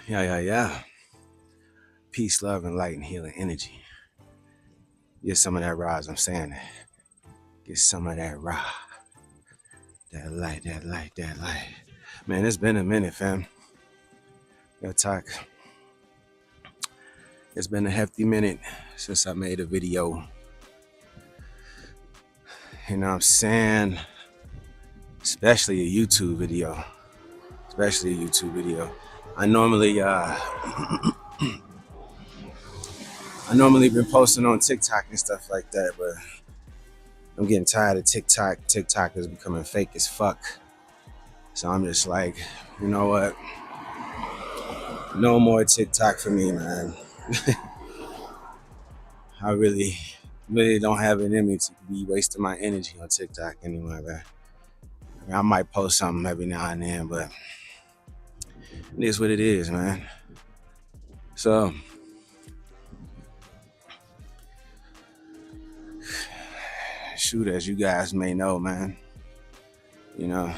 Yeah. Peace, love, and light and healing energy. Get some of that raw, as I'm saying that. Get some of that raw. That light. Man, it's been a minute, fam. Gotta talk. It's been a hefty minute since I made a video. You know what I'm saying? Especially a YouTube video. I normally been posting on TikTok and stuff like that, but I'm getting tired of TikTok. TikTok is becoming fake as fuck. So I'm just like, you know what? No more TikTok for me, man. I really don't have it in me to be wasting my energy on TikTok anymore, man. I might post something every now and then, but it is what it is, man. So, shoot, as you guys may know, man, you know,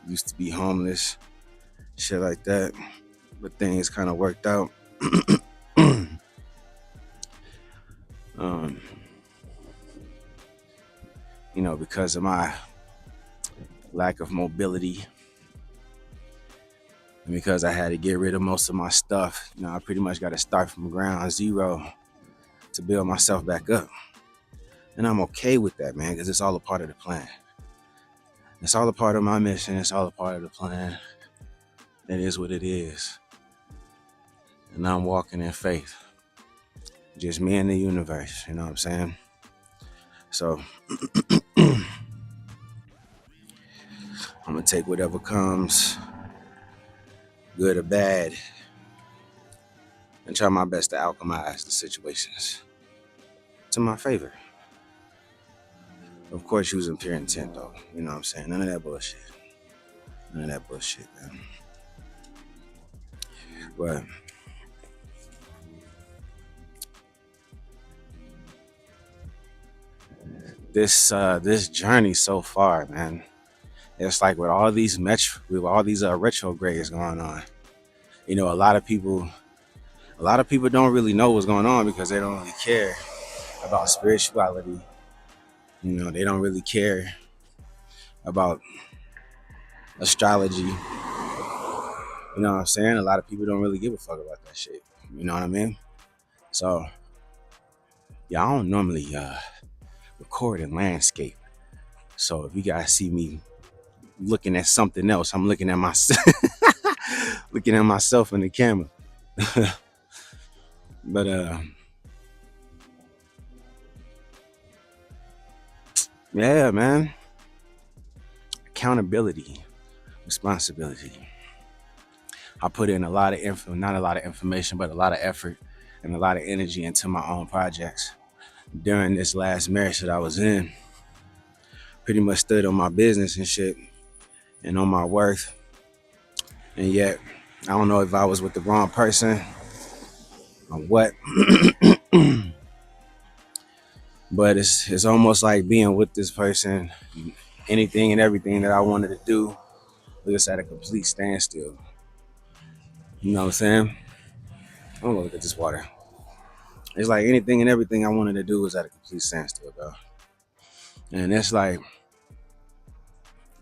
used to be homeless, shit like that, but things kind of worked out. um, because of my lack of mobility, and because I had to get rid of most of my stuff, I pretty much got to start from ground zero to build myself back up. And I'm okay with that, man, because it's all a part of the plan. It's all a part of my mission. It's all a part of the plan. It is what it is. And I'm walking in faith. Just me and the universe, you know what I'm saying? So, I'm going to take whatever comes, good or bad, and try my best to alchemize the situations to my favor. Of course, using pure intent, though. You know what I'm saying? None of that bullshit, man. But this journey so far, man, it's like with all these retrogrades going on. A lot of people don't really know what's going on because they don't really care about spirituality. They don't really care about astrology. You know what I'm saying? A lot of people don't really give a fuck about that shit. You know what I mean? So, yeah, I don't normally record in landscape. So if you guys see me looking at something else, I'm looking at myself, looking at myself in the camera. But yeah, man, accountability, responsibility. I put in a lot of not a lot of information, but a lot of effort and a lot of energy into my own projects. During this last marriage that I was in, pretty much stood on my business and shit and on my worth. And yet, I don't know if I was with the wrong person or what. But it's almost like being with this person. Anything and everything that I wanted to do was just at a complete standstill. You know what I'm saying? I'm gonna look at this water. It's like anything and everything I wanted to do was at a complete standstill, bro. And it's like,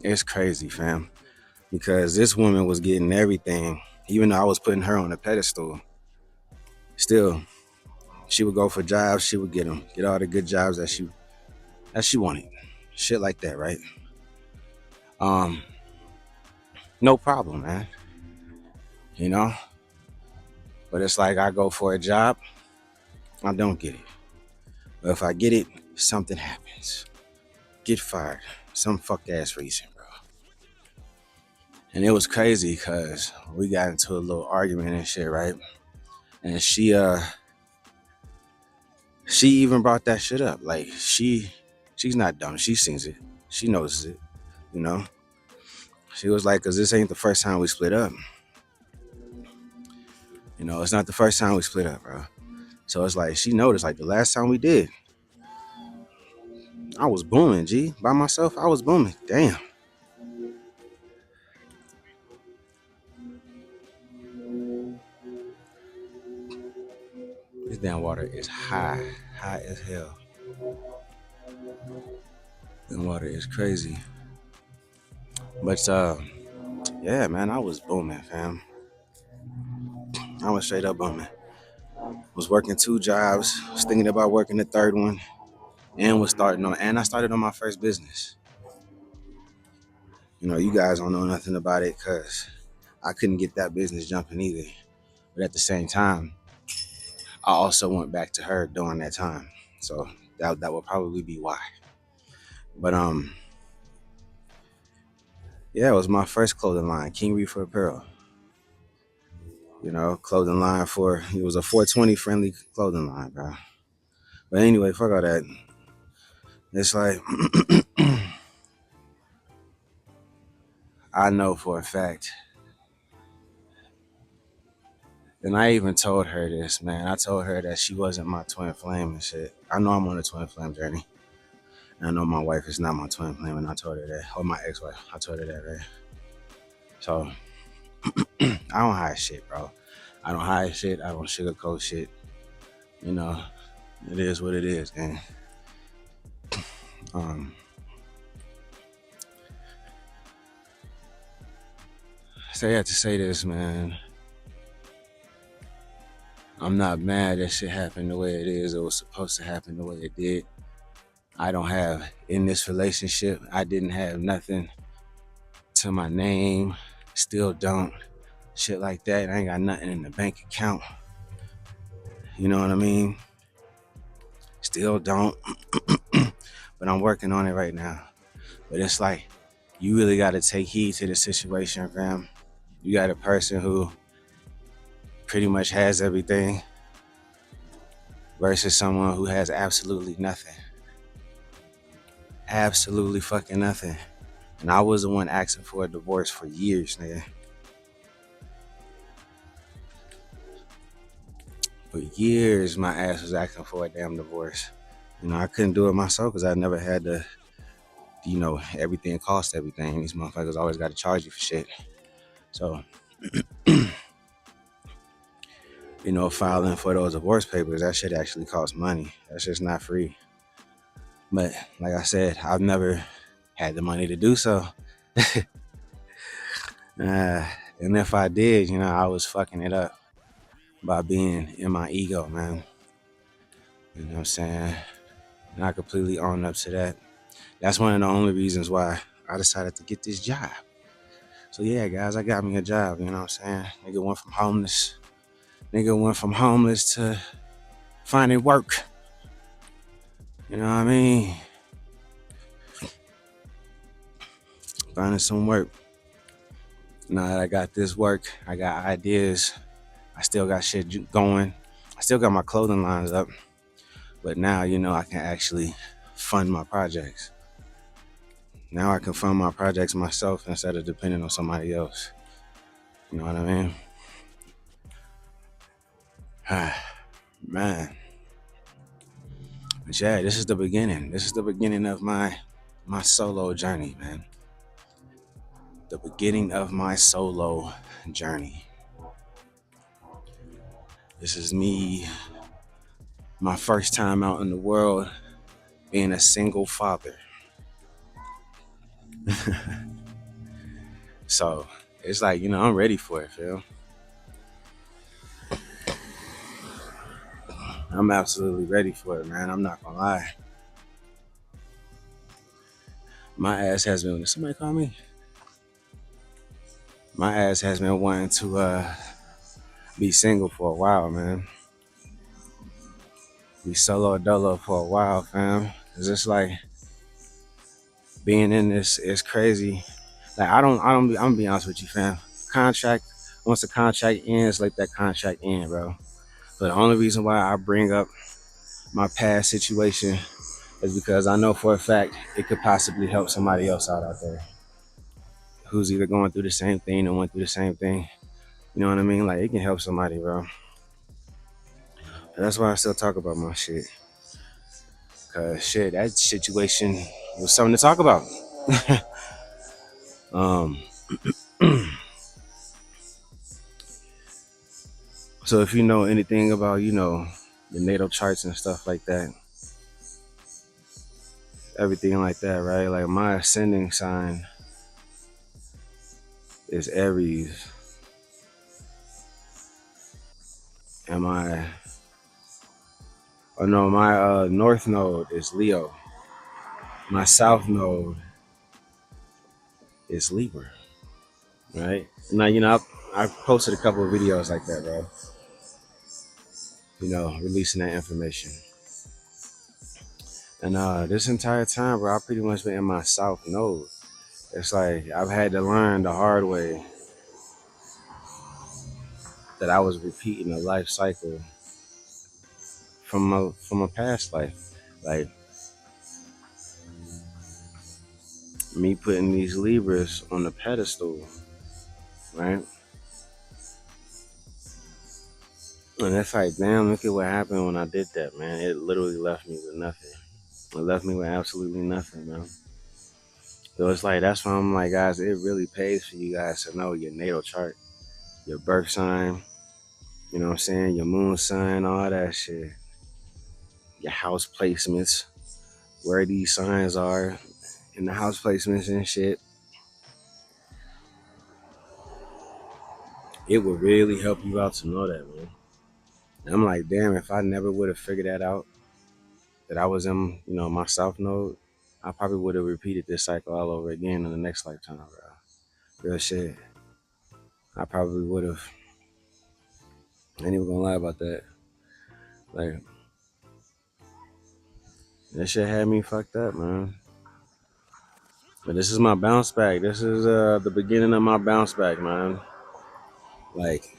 it's crazy, fam. Because this woman was getting everything, even though I was putting her on a pedestal. Still, she would go for jobs, she would get them, get all the good jobs that she wanted. Shit like that, right? No problem, man. You know? But it's like I go for a job, I don't get it. But if I get it, something happens. Get fired. Some fuck ass reason, bro. And it was crazy because we got into a little argument and shit, right? And she even brought that shit up. Like she's not dumb. She sees it. She knows it, you know? She was like, cause this ain't the first time we split up. It's not the first time we split up, bro. So it's like she noticed, like the last time we did, I was booming, G. By myself, I was booming. Damn. This damn water is high, high as hell. The water is crazy. But yeah, man, I was booming, fam. I was straight up booming. Was working 2 jobs, was thinking about working the third one, and I started on my first business. You guys don't know nothing about it because I couldn't get that business jumping either. But at the same time, I also went back to her during that time. So that would probably be why. But yeah, it was my first clothing line, King Reef for Apparel. Clothing line it was a 420 friendly clothing line, bro. But anyway, fuck all that. It's like I know for a fact, and I even told her this, man. I told her that she wasn't my twin flame and shit. I know I'm on a twin flame journey. And I know my wife is not my twin flame, and I told her that. Or my ex-wife, I told her that, right? So I don't hide shit, bro. I don't hide shit. I don't sugarcoat shit. You know, it is what it is. And um, so I had to say this, man. I'm not mad that shit happened the way it is. It was supposed to happen the way it did. I don't have in this relationship. I didn't have nothing to my name. Still don't. Shit like that. I ain't got nothing in the bank account. You know what I mean? Still don't. But I'm working on it right now. But it's like you really got to take heed to the situation, fam. You got a person who pretty much has everything versus someone who has absolutely nothing. Absolutely fucking nothing. And I was the one asking for a divorce for years, nigga. For years, my ass was asking for a damn divorce. I couldn't do it myself because I never had to, everything cost everything. These motherfuckers always got to charge you for shit. So, filing for those divorce papers, that shit actually costs money. That's just not free. But like I said, I've never had the money to do so. And if I did, I was fucking it up by being in my ego, man. You know what I'm saying? And I completely own up to that. That's one of the only reasons why I decided to get this job. So yeah, guys, I got me a job, you know what I'm saying? Nigga went from homeless to finding work. You know what I mean? Finding some work. Now that I got this work, I got ideas. I still got shit going. I still got my clothing lines up. But now, I can actually fund my projects. Now I can fund my projects myself instead of depending on somebody else. You know what I mean? Man. But yeah, this is the beginning. This is the beginning of my solo journey, man. The beginning of my solo journey. This is me, my first time out in the world, being a single father. So it's like, I'm ready for it, Phil. I'm absolutely ready for it, man. I'm not gonna lie. My ass has been, somebody call me? My ass has been wanting to be single for a while, man. Be solo dolo for a while, fam. It's just like being in this is crazy. Like I'm gonna be honest with you, fam. Contract, once the contract ends, let that contract end, bro. But the only reason why I bring up my past situation is because I know for a fact it could possibly help somebody else out there who's either going through the same thing or went through the same thing. You know what I mean? Like it can help somebody, bro. And that's why I still talk about my shit. Cause shit, that situation was something to talk about. um, so if you know anything about, your natal charts and stuff like that, everything like that, right? Like my ascending sign is Aries, and my north node is Leo. My south node is Libra, right? Now, I posted a couple of videos like that, bro. Releasing that information. And this entire time, bro, I pretty much been in my south node. It's like I've had to learn the hard way that I was repeating a life cycle from a past life. Like me putting these Libras on the pedestal, right? And it's like, damn, look at what happened when I did that, man. It literally left me with nothing. It left me with absolutely nothing, man. So it's like, that's why I'm like, guys, it really pays for you guys to know your natal chart, your birth sign, you know what I'm saying, your moon sign, all that shit, your house placements, where these signs are in the house placements and shit. It would really help you out to know that, man. And I'm like, damn, if I never would have figured that out, that I was in, my south node, I probably would have repeated this cycle all over again in the next lifetime, bro. Real shit. I probably would have. I ain't even gonna lie about that. Like, that shit had me fucked up, man. But this is my bounce back. This is the beginning of my bounce back, man. Like,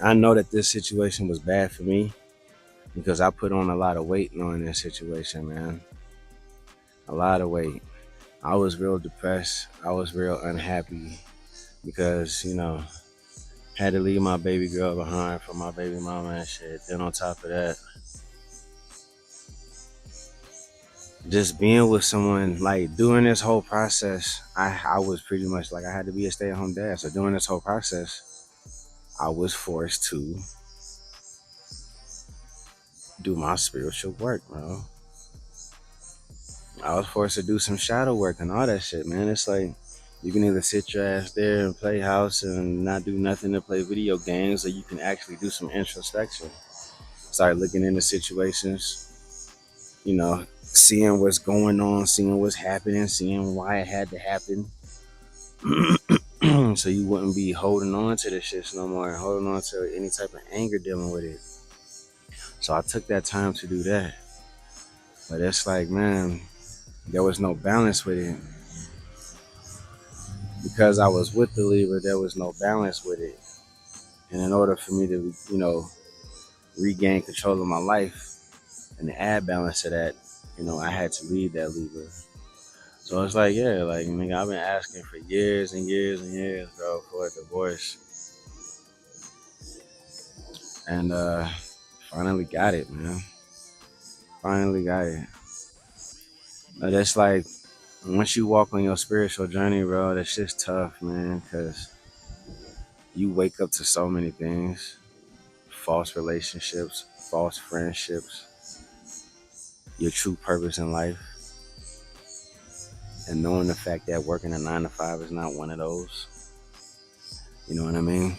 I know that this situation was bad for me because I put on a lot of weight knowing this situation, man. A lot of weight. I was real depressed. I was real unhappy because, had to leave my baby girl behind for my baby mama and shit. Then on top of that, just being with someone, like during this whole process, I was pretty much like I had to be a stay-at-home dad. So during this whole process, I was forced to do my spiritual work, bro. I was forced to do some shadow work and all that shit, man. It's like you can either sit your ass there and play house and not do nothing to play video games, or you can actually do some introspection. Start looking into situations, seeing what's going on, seeing what's happening, seeing why it had to happen. So you wouldn't be holding on to the shits no more, holding on to any type of anger dealing with it. So I took that time to do that. But it's like, man, there was no balance with it. Because I was with the Libra, there was no balance with it. And in order for me to, regain control of my life and to add balance to that, I had to leave that Libra. So it's like, yeah, like, nigga, I've been asking for years and years and years, bro, for a divorce. And finally got it, man. Finally got it. But it's like, once you walk on your spiritual journey, bro, that shit's tough, man, because you wake up to so many things. False relationships, false friendships, your true purpose in life, and knowing the fact that working a 9 to 5 is not one of those. You know what I mean?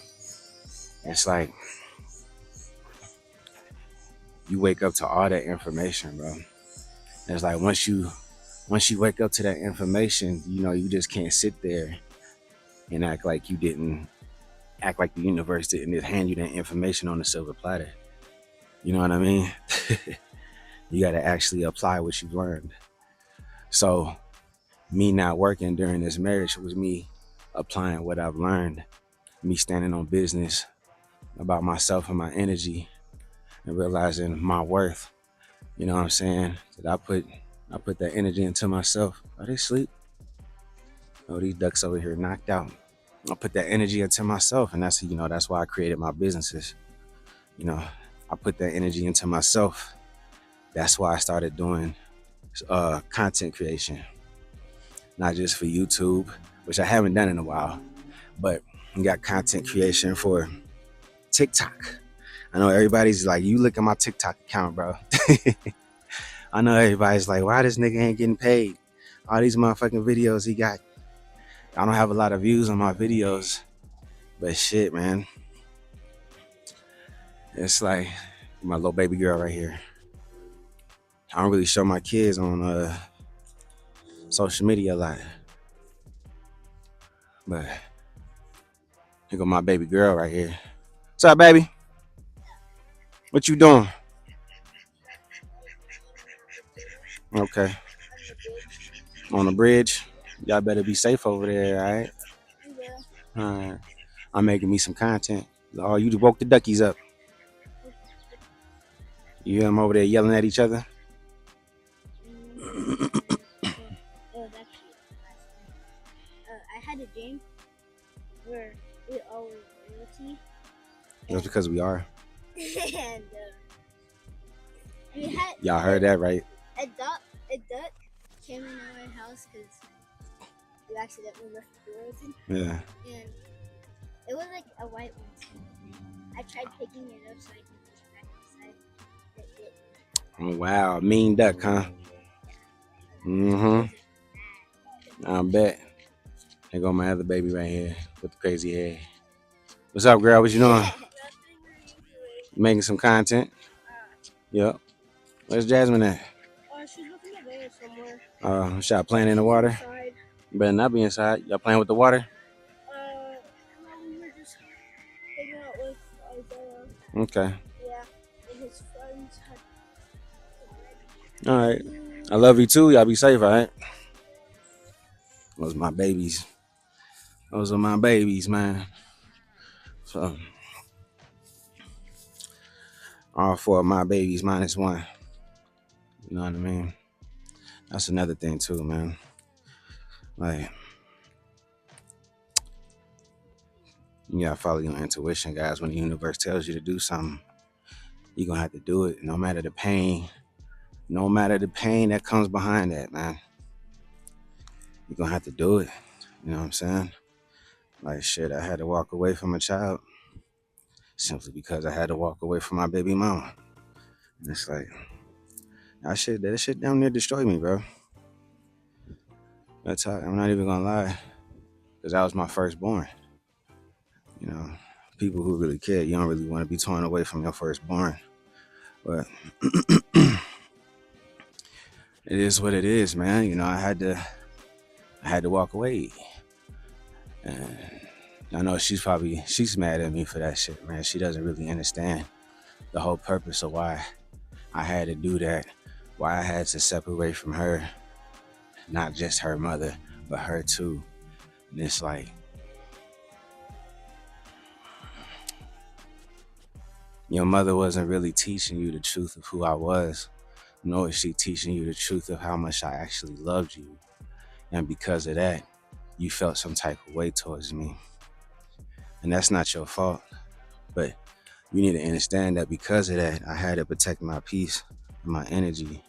It's like you wake up to all that information, bro. It's like once you wake up to that information, you just can't sit there and act like the universe didn't just hand you that information on a silver platter. You know what I mean? You got to actually apply what you've learned. So me not working during this marriage was me applying what I've learned, me standing on business about myself and my energy and realizing my worth. You know what I'm saying? That I put that energy into myself. Are they asleep? Oh, these ducks over here knocked out. I put that energy into myself, and that's why I created my businesses. I put that energy into myself. That's why I started doing content creation, not just for YouTube, which I haven't done in a while, but I got content creation for TikTok. I know everybody's like, you look at my TikTok account, bro. I know everybody's like, why this nigga ain't getting paid? All these motherfucking videos he got. I don't have a lot of views on my videos, but shit, man. It's like my little baby girl right here. I don't really show my kids on social media a lot, but here go my baby girl right here. What's up, baby? What you doing? Okay, on the bridge. Y'all better be safe over there, all right? All right. I'm making me some content. Oh, you just woke the duckies up. You hear them over there yelling at each other? That's because we are. Y'all heard that, right? Yeah. Oh, wow. Mean duck, huh? Mm-hmm. I bet. Here go my other baby right here with the crazy hair. What's up, girl? What you doing? Making some content? Yep. Where's Jasmine at? Shot playing in the water? You better not be inside. Y'all playing with the water? Okay. All right. I love you too. Y'all be safe, all right? Those my babies. Those are my babies, man. So, all four of my babies minus one. You know what I mean? That's another thing too, man. Like, you gotta follow your intuition, guys. When the universe tells you to do something, you're gonna have to do it, no matter the pain. No matter the pain that comes behind that, man. You're gonna have to do it. You know what I'm saying? Like shit, I had to walk away from a child simply because I had to walk away from my baby mama. And it's like that shit down there destroyed me, bro. I'm not even gonna lie, because that was my firstborn. You know, people who really care, you don't really want to be torn away from your firstborn. But it is what it is, man. You know, I had to walk away. And I know she's mad at me for that shit, man. She doesn't really understand the whole purpose of why I had to do that, why I had to separate from her, not just her mother, but her too. And it's like, your mother wasn't really teaching you the truth of who I was, nor is she teaching you the truth of how much I actually loved you. And because of that, you felt some type of way towards me. And that's not your fault. But you need to understand that because of that, I had to protect my peace and my energy.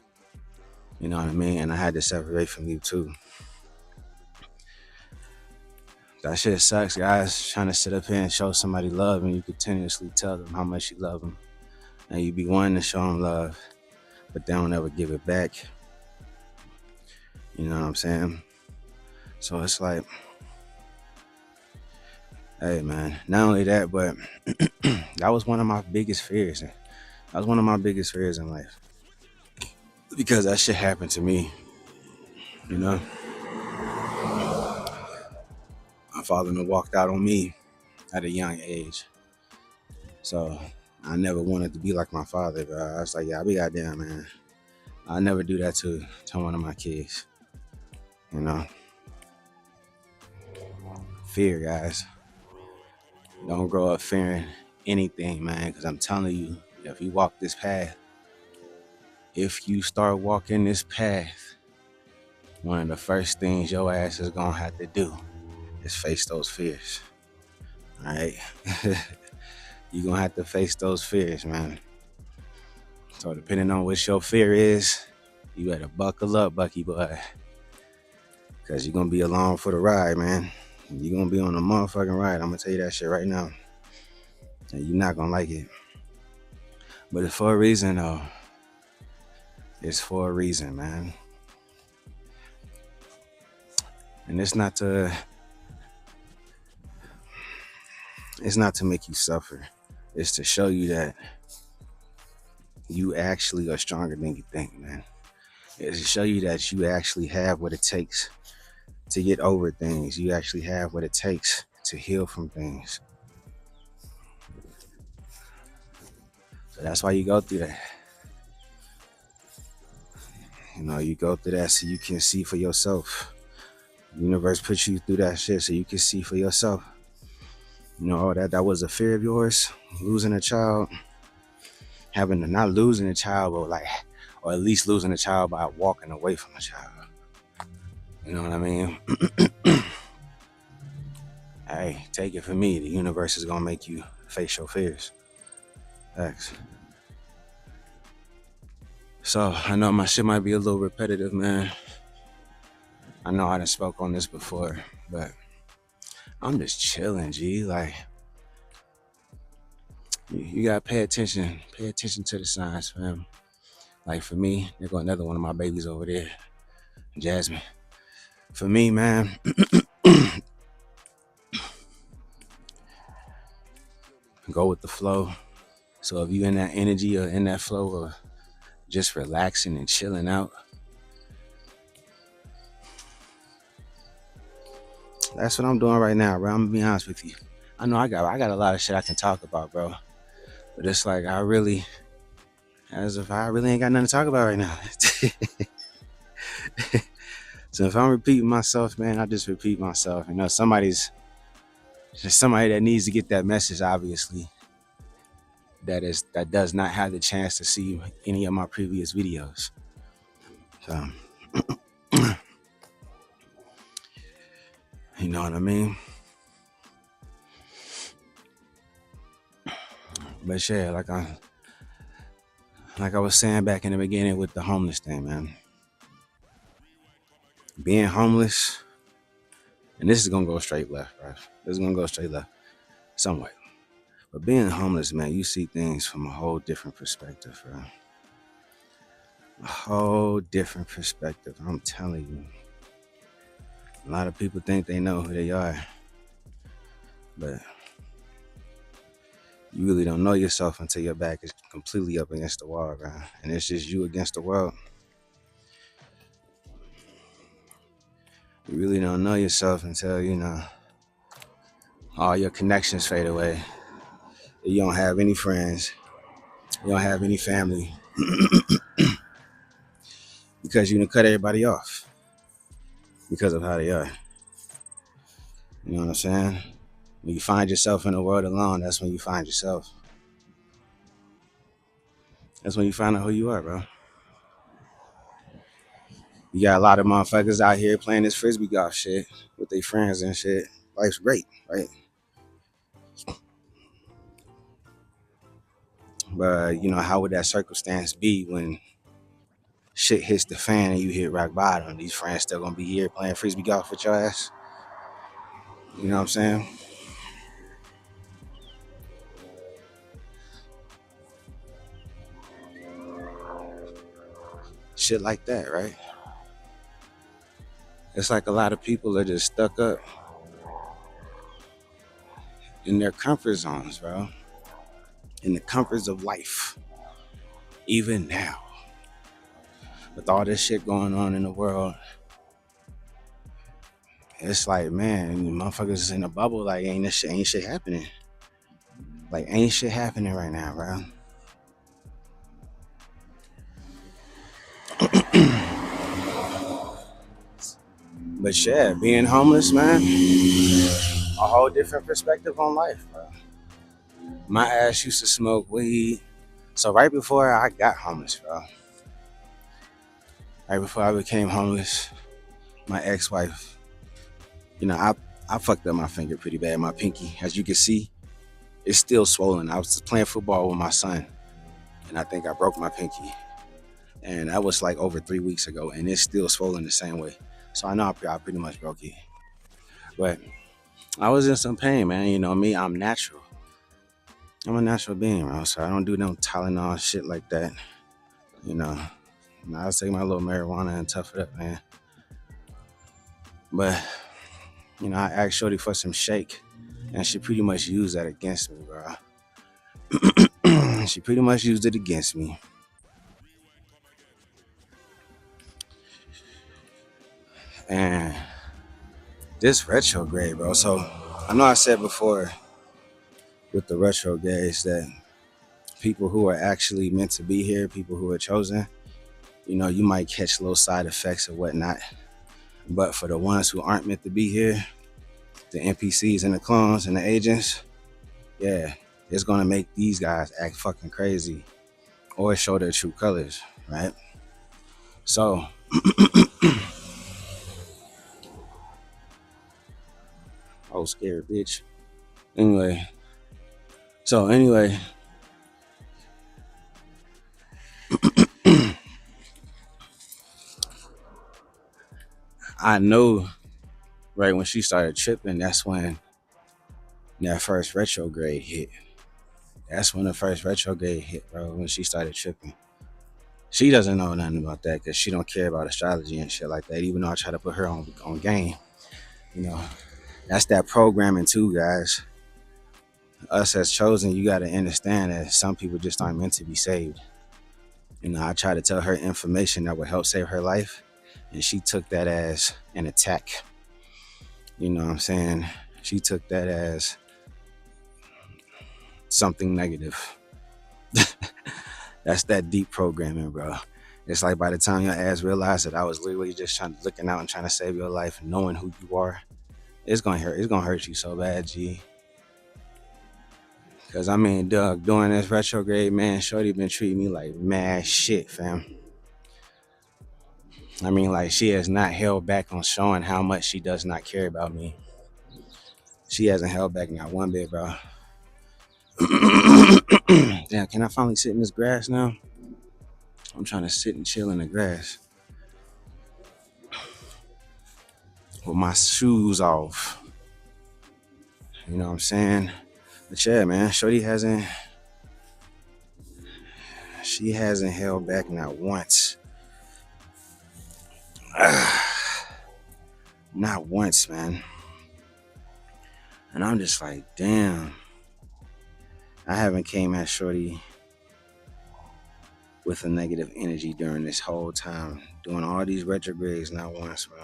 You know what I mean? And I had to separate from you too. That shit sucks, guys. Trying to sit up here and show somebody love and you continuously tell them how much you love them. And you be wanting to show them love, but they don't ever give it back. You know what I'm saying? So it's like, hey man, not only that, but that was one of my biggest fears. That was one of my biggest fears in life. Because that shit happened to me. You know? My father walked out on me at a young age. So I never wanted to be like my father, bro. I was like, yeah, I'll be goddamn, man. I'll never do that to one of my kids. You know? Fear, guys. Don't grow up fearing anything, man, because I'm telling you, if you walk this path, if you start walking this path, one of the first things your ass is gonna have to do is face those fears. All right? You're gonna have to face those fears, man. So depending on what your fear is, you better buckle up, Bucky boy. Because you're gonna be along for the ride, man. You're gonna be on a motherfucking ride. I'm gonna tell you that shit right now. And you're not gonna like it. But it's for a reason, though. It's for a reason, man. And it's not to make you suffer. It's to show you that you actually are stronger than you think, man. It's to show you that you actually have what it takes to get over things. You actually have what it takes to heal from things. So that's why you go through that. You go through that so you can see for yourself. The universe puts you through that shit so you can see for yourself. Oh, that was a fear of yours, losing a child, having to not losing a child, but or at least losing a child by walking away from a child. You know what I mean? Hey, take it from me. The universe is gonna make you face your fears. Thanks. So I know my shit might be a little repetitive, man. I know I done spoke on this before, but I'm just chilling, G. Like, you gotta pay attention. Pay attention to the signs, fam. Like for me, there go another one of my babies over there, Jasmine. For me, man, go with the flow. So if you in that energy or in that flow of just relaxing and chilling out, that's what I'm doing right now, bro. I'm gonna be honest with you. I know I got a lot of shit I can talk about, bro. But it's like as if I really ain't got nothing to talk about right now. So if I'm repeating myself, man, I just repeat myself. Somebody's just somebody that needs to get that message, obviously. That does not have the chance to see any of my previous videos. So you know what I mean? But yeah, like I was saying back in the beginning with the homeless thing, man. Being homeless, and this is gonna go straight left, bro. This is gonna go straight left, somewhat. But being homeless, man, you see things from a whole different perspective, bro. A whole different perspective. I'm telling you. A lot of people think they know who they are, but you really don't know yourself until your back is completely up against the wall, bro. And it's just you against the world. You really don't know yourself until, all your connections fade away. You don't have any friends. You don't have any family because you done cut everybody off because of how they are. You know what I'm saying? When you find yourself in the world alone, that's when you find yourself. That's when you find out who you are, bro. You got a lot of motherfuckers out here playing this frisbee golf shit with their friends and shit. Life's great, right? But how would that circumstance be when shit hits the fan and you hit rock bottom? These friends still gonna be here playing frisbee golf with your ass? You know what I'm saying? Shit like that, right? It's like a lot of people are just stuck up in their comfort zones, bro. In the comforts of life. Even now. With all this shit going on in the world, it's like, man, motherfuckers in a bubble, like ain't shit happening. Like ain't shit happening right now, bro. But yeah, being homeless, man, a whole different perspective on life, bro. My ass used to smoke weed. So right before I got homeless, bro. Right before I became homeless, my ex-wife, I fucked up my finger pretty bad, my pinky. As you can see, it's still swollen. I was playing football with my son, and I think I broke my pinky. And that was like over 3 weeks ago, and it's still swollen the same way. So I know I pretty much broke it. But I was in some pain, man. You know me, I'm natural. I'm a natural being, bro. So I don't do no Tylenol shit like that. You know, I take my little marijuana and tough it up, man. But I asked Shorty for some shake, and she pretty much used that against me, bro. She pretty much used it against me. And this retrograde, bro. So I know I said before with the retrogrades that people who are actually meant to be here, people who are chosen, you might catch little side effects or whatnot. But for the ones who aren't meant to be here, the NPCs and the clones and the agents, yeah, it's gonna make these guys act fucking crazy or show their true colors, right? So, oh, scared bitch. Anyway, so anyway, I know right when she started tripping, that's when that first retrograde hit. That's when the first retrograde hit, bro. When she started tripping, she doesn't know nothing about that because she don't care about astrology and shit like that. Even though I try to put her on game, you know, that's that programming too, guys. Us as chosen, you got to understand that some people just aren't meant to be saved. I try to tell her information that would help save her life, and she took that as an attack. You know what I'm saying? She took that as something negative. That's that deep programming, bro. It's like by the time your ass realized that I was literally just looking out and trying to save your life, knowing who you are, it's gonna hurt. It's gonna hurt you so bad, G. Cause I mean, Doug, during this retrograde, man, Shorty been treating me like mad shit, fam. I mean, like she has not held back on showing how much she does not care about me. She hasn't held back not one bit, bro. Damn, can I finally sit in this grass now? I'm trying to sit and chill in the grass with my shoes off. You know what I'm saying? But yeah, man, Shorty she hasn't held back not once. Not once, man. And I'm just like, damn. I haven't came at Shorty with a negative energy during this whole time. Doing all these retrogrades not once, bro.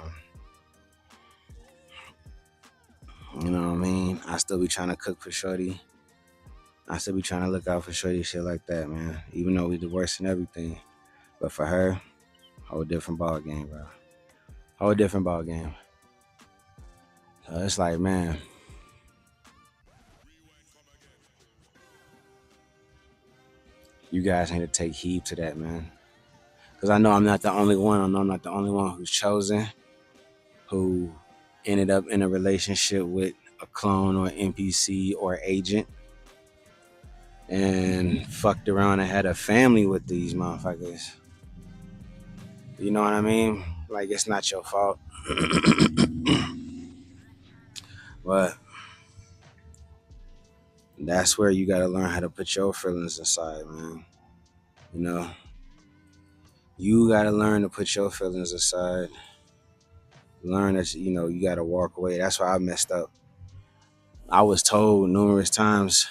You know what I mean? I still be trying to cook for Shorty. I still be trying to look out for Shorty, shit like that, man. Even though we divorced and everything. But for her, whole different ball game, bro. Whole different ball game. So it's like, man, you guys need to take heed to that, man. Because I know I'm not the only one. I know I'm not the only one who's chosen, who ended up in a relationship with a clone or NPC or agent and fucked around and had a family with these motherfuckers. You know what I mean? Like, it's not your fault. But that's where you gotta learn how to put your feelings aside, man. You know, you gotta learn to put your feelings aside. Learn that you gotta walk away. That's why I messed up. I was told numerous times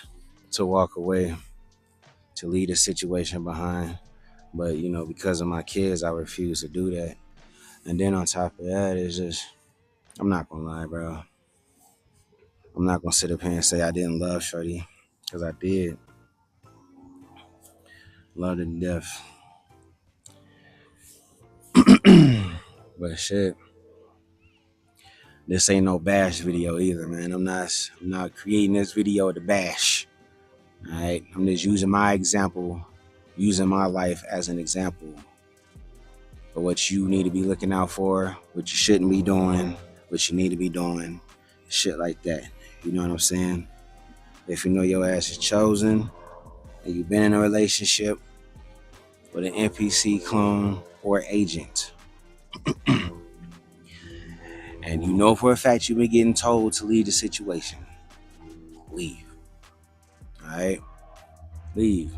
to walk away, to leave the situation behind. But because of my kids, I refuse to do that. And then on top of that, it's just I'm not gonna lie, bro. I'm not gonna sit up here and say I didn't love Shorty, because I did. Love her to death. But shit, this ain't no bash video either, man. I'm not creating this video to bash. Alright. I'm just using my example, using my life as an example of what you need to be looking out for, what you shouldn't be doing, what you need to be doing, shit like that. You know what I'm saying? If you know your ass is chosen and you've been in a relationship with an NPC clone or agent, and you know for a fact you've been getting told to leave the situation, leave. Alright? Leave.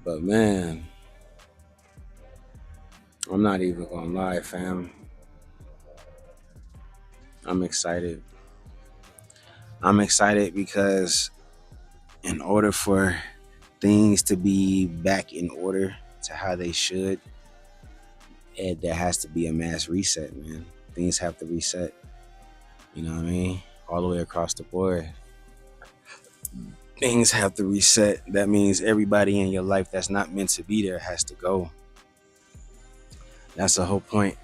But man, I'm not even gonna lie, fam. I'm excited. I'm excited because in order for things to be back in order to how they should, there has to be a mass reset, man. Things have to reset. You know what I mean? All the way across the board. Things have to reset. That means everybody in your life that's not meant to be there has to go. That's the whole point.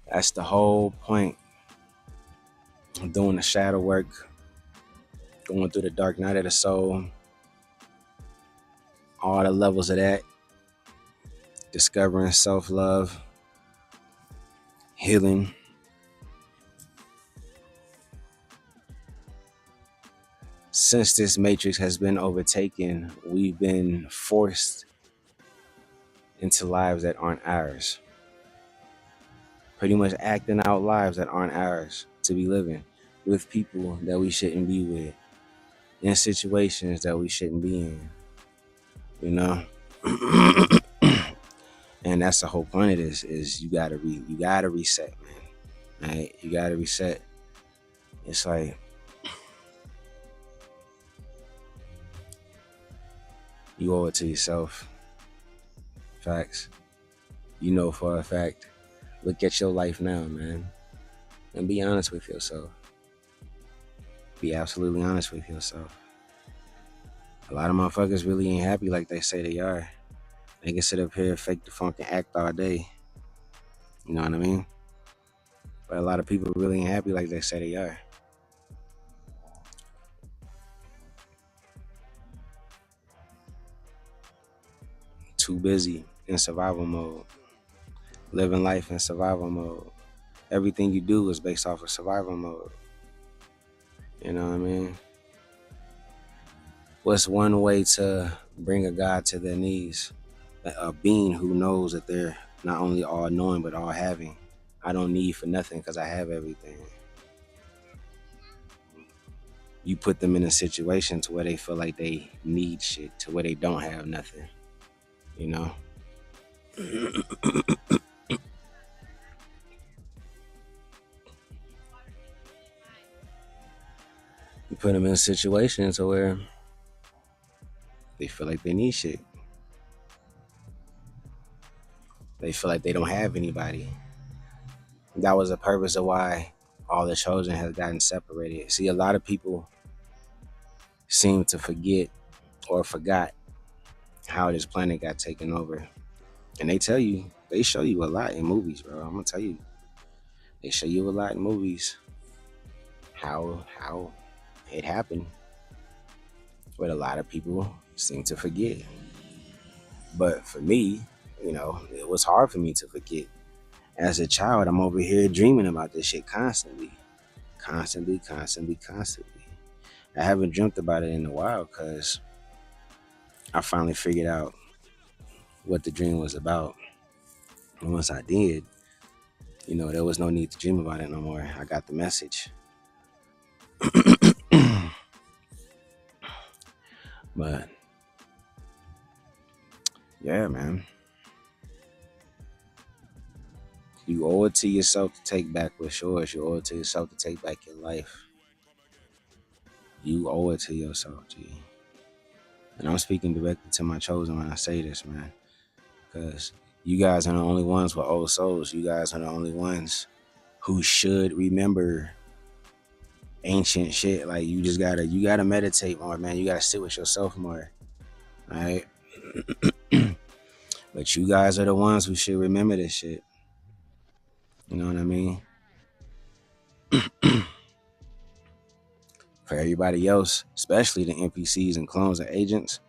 That's the whole point. Doing the shadow work, going through the dark night of the soul, all the levels of that, discovering self love, healing. Since this matrix has been overtaken, we've been forced into lives that aren't ours. Pretty much acting out lives that aren't ours to be living with people that we shouldn't be with, in situations that we shouldn't be in, you know? And that's the whole point of this is you gotta reset, man. Right? You gotta reset. It's like you owe it to yourself. Facts. You know for a fact. Look at your life now, man. And be honest with yourself. Be absolutely honest with yourself. A lot of motherfuckers really ain't happy like they say they are. They can sit up here, fake the funk, and act all day. You know what I mean? But a lot of people really ain't happy like they say they are. Too busy in survival mode. Living life in survival mode. Everything you do is based off of survival mode. You know what I mean? What's one way to bring a God to their knees? A being who knows that they're not only all knowing but all having. I don't need for nothing because I have everything. You put them in a situation to where they feel like they need shit, to where they don't have nothing. You know? You put them in a situation to where they feel like they need shit. They feel like they don't have anybody. That was the purpose of why all the chosen has gotten separated. See, a lot of people seem to forget or forgot how this planet got taken over. And they show you a lot in movies, bro. I'm gonna tell you. They show you a lot in movies how it happened. But a lot of people seem to forget. But for me, it was hard for me to forget. As a child, I'm over here dreaming about this shit constantly. Constantly, constantly, constantly. I haven't dreamt about it in a while because I finally figured out what the dream was about. And once I did, there was no need to dream about it no more. I got the message. But yeah, man. You owe it to yourself to take back what's yours. You owe it to yourself to take back your life. You owe it to yourself, G. And I'm speaking directly to my chosen when I say this, man. Because you guys are the only ones with old souls. You guys are the only ones who should remember ancient shit. Like you gotta meditate more, man. You gotta sit with yourself more. Alright? But you guys are the ones who should remember this shit. You know what I mean? For everybody else, especially the NPCs and clones and agents,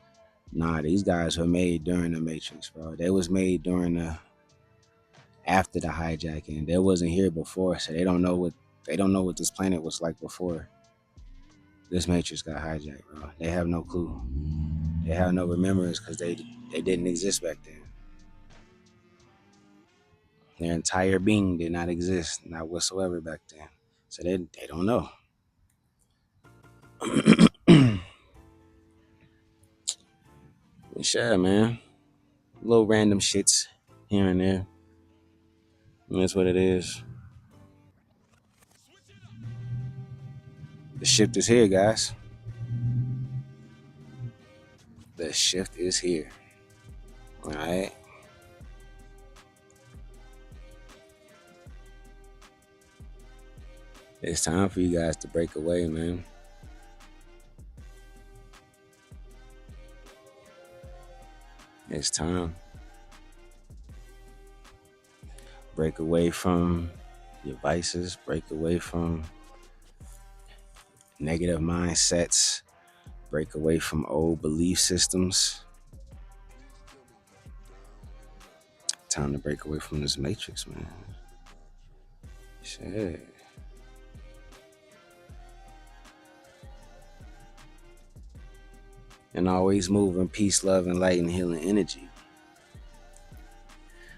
nah, these guys were made during the Matrix, bro. They was made after the hijacking. They wasn't here before, so they don't know what this planet was like before this Matrix got hijacked, bro. They have no clue. They have no remembrance because they didn't exist back then. Their entire being did not exist, not whatsoever back then. So they don't know. Sure, man. Little random shits here and there. And that's what it is. The shift is here, guys. The shift is here. All right. It's time for you guys to break away, man. It's time. Break away from your vices, break away from negative mindsets, break away from old belief systems. Time to break away from this matrix, man. Shit. And always move in peace, love, and light and healing energy.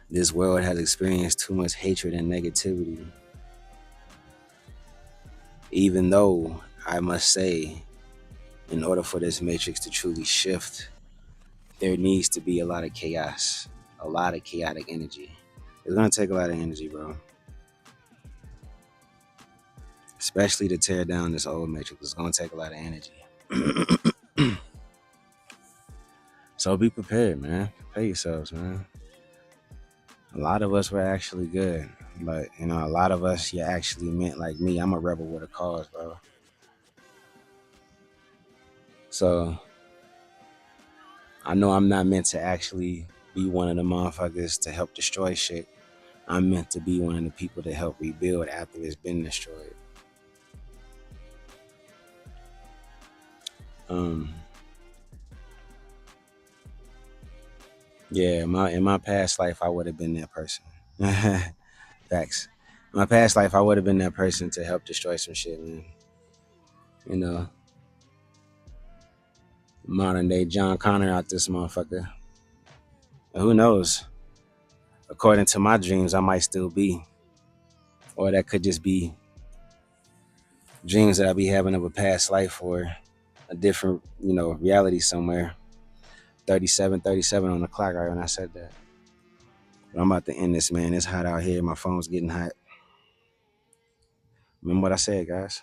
This world has experienced too much hatred and negativity. Even though I must say, in order for this matrix to truly shift, there needs to be a lot of chaos, a lot of chaotic energy. It's gonna take a lot of energy, bro. Especially to tear down this old matrix. It's gonna take a lot of energy. So be prepared, man. Prepare yourselves, man. A lot of us were actually good, but a lot of us you actually meant like me. I'm a rebel with a cause, bro. So I know I'm not meant to actually be one of the motherfuckers to help destroy shit. I'm meant to be one of the people to help rebuild after it's been destroyed. Um, yeah, in my past life, I would have been that person. Facts. In my past life, I would have been that person to help destroy some shit, man. You know, modern day John Connor out this motherfucker. And who knows? According to my dreams, I might still be, or that could just be dreams that I be having of a past life or a different, reality somewhere. 37 on the clock right when I said that. But I'm about to end this, man. It's hot out here. My phone's getting hot. Remember what I said, guys.